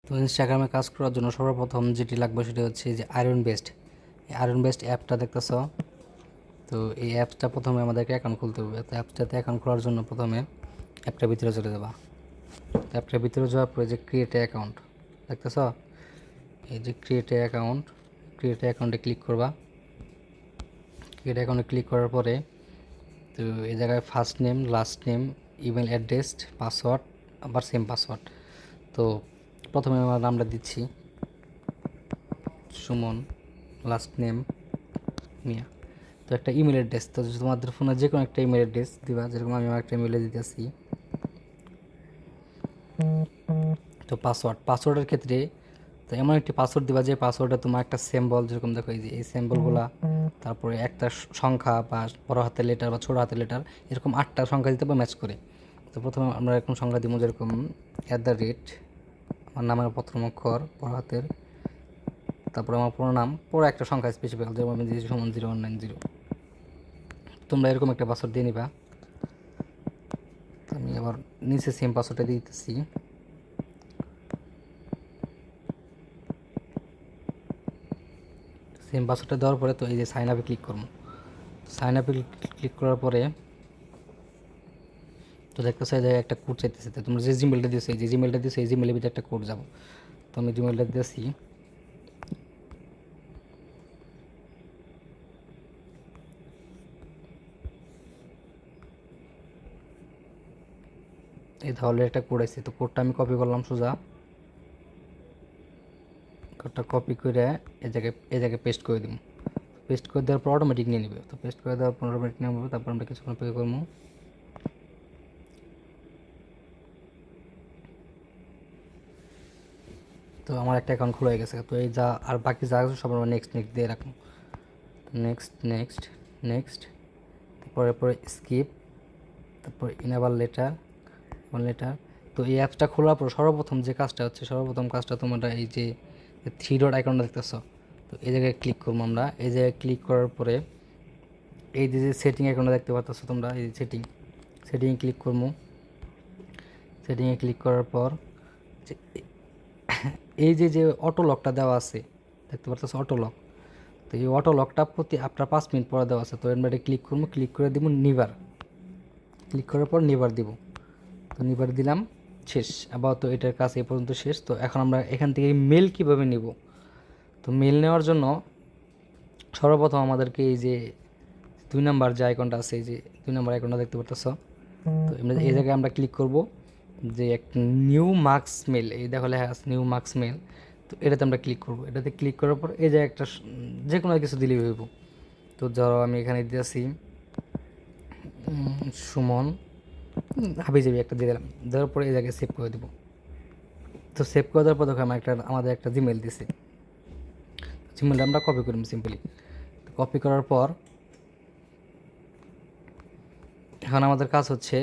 তো ইনস্টাগ্রামে কাজ করার জন্য সর্বপ্রথম যেটি লাগবে সেটি হচ্ছে যে আয়রন বেস্ট। এই আয়রন বেস্ট অ্যাপটা দেখতেছ। তো এই অ্যাপসটা প্রথমে আমাদেরকে অ্যাকাউন্ট খুলতে হবে। তো অ্যাপসটাতে অ্যাকাউন্ট খোলার জন্য প্রথমে অ্যাপটার ভিতরে চলে যাবা। তো অ্যাপটার ভিতরে যাওয়ার পরে যে ক্রিয়েট অ্যাকাউন্ট দেখতেছ, এই যে ক্রিয়েট অ্যাকাউন্টে ক্লিক করবা। ক্রিয়েট অ্যাকাউন্টে ক্লিক করার পরে তো এই জায়গায় first name, last name, email address, password, আবার সেম পাসওয়ার্ড। তো প্রথমে আমার নামটা দিচ্ছি সুমন, লাস্ট নেম মিয়া। তো একটা ইমেল অ্যাড্রেস, তো তোমাদের ফোনে যে কোনো একটা ইমেল অ্যাড্রেস দিবা, যেরকম আমি আমার একটা ইমেলে দিতেছি। তো পাসওয়ার্ডের ক্ষেত্রে তো এমন একটি পাসওয়ার্ড দিবা যে পাসওয়ার্ডে তোমার একটা সিম্বল, যেরকম দেখো এই যে এই সিম্বলগুলা, তারপরে একটা সংখ্যা বা বড় হাতের লেটার বা ছোটো হাতের লেটার, এরকম 8টা সংখ্যা দিতে হবে ম্যাচ করে। তো প্রথমে আমরা এরকম সংখ্যা দিব, যেরকম @ আমার নামের প্রথম অক্ষর বড় হাতের, তারপরে আমার পুরো নাম, পুরো একটা সংখ্যা স্পেসিফিক, যেমন আমি দিয়েছি সমান 0190। তোমরা এরকম একটা পাসওয়ার্ড দিয়ে নিবা। আমি আবার নিচে সেম পাসওয়ার্ডটা দিয়ে দিতেছি। সেম পাসওয়ার্ডটা দেওয়ার পরে তো এই যে সাইন আপে ক্লিক করবো। সাইন আপে ক্লিক করার পরে তো দেখতেছে যে একটা কোড চাইতেছে। তো তোমরা যে জিমেলটা দিয়েছো, এই যে জিমেলটা দিয়েছো, এই জিমেলের ভিতরে একটা কোড যাবো। তো আমি জিমেলটা দিয়েছি। এই তাহলে একটা কোড আছে, তো কোডটা আমি কপি করলাম সোজা। কোডটা কপি করে এই জায়গায় পেস্ট করে দিব। পেস্ট করে দেওয়ার পর অটোমেটিক নিয়ে নেবে। তো পেস্ট করে দেওয়ার পর অটোমেটিক নিয়ে নেবে। তারপর আমরা কিছুক্ষণ অপেক্ষা করবো। তো আমার একটা অ্যাকাউন্ট খোলা হয়ে গেছে। তো এই যা আর বাকি যা আছে সব আমরা নেক্সট নেক্সট দিয়ে রাখবো। নেক্সট নেক্সট নেক্সট, তারপরে স্কিপ, তারপর ইনেবল লেটার। তো এই অ্যাপসটা খোলার পর সর্বপ্রথম যে কাজটা হচ্ছে, সর্বপ্রথম কাজটা তোমরা এই যে 3 ডট আইকনটা দেখতেছো, তো এই জায়গায় ক্লিক করবো আমরা। এই জায়গায় ক্লিক করার পরে এই যে সেটিং আইকনটা দেখতে পাচ্ছ তোমরা, এই সেটিংয়ে ক্লিক করবো। সেটিংয়ে ক্লিক করার পর এই যে অটো লকটা দেওয়া আছে দেখতে পাচ্ছ, অটো লক। তো এই অটো লকটা প্রতি আপনার 5 মিনিট পরে দেওয়া আছে। তো এর মধ্যে ক্লিক করবো, ক্লিক করে দিব নিবার। ক্লিক করার পর নিবার দিব। তো নিবার দিলাম, শেষ। আপাতত এটার কাজ এই পর্যন্ত শেষ। তো এখন আমরা এখান থেকে মেল কীভাবে নিব। তো মেল নেওয়ার জন্য সর্বপ্রথম আমাদেরকে এই যে 2 নাম্বার যে আইকনটা আছে, এই যে 2 নাম্বার আইকনটা দেখতে পাচ্ছ, তো এই জায়গায় আমরা ক্লিক করব। যে একটা নিউ মার্কস মেল, এই দেখো লেখা আছে নিউ মার্কস মেল। তো এটাতে আমরা ক্লিক করব। এটাতে ক্লিক করার পর এই যে একটা যে কোনো কিছু দিলেই হইব। তো ধরো আমি এখানে দিয়েছি সুমন হাবিজাবি একটা দিয়ে দিলাম। দেওয়ার পরে এই জায়গায় সেভ করে দেবো। তো সেভ করে দেওয়ার পর দেখো আমাদের একটা জিমেল দিছে। জিমেলটা আমরা কপি করব সিম্পলি। কপি করার পর এখন আমাদের কাজ হচ্ছে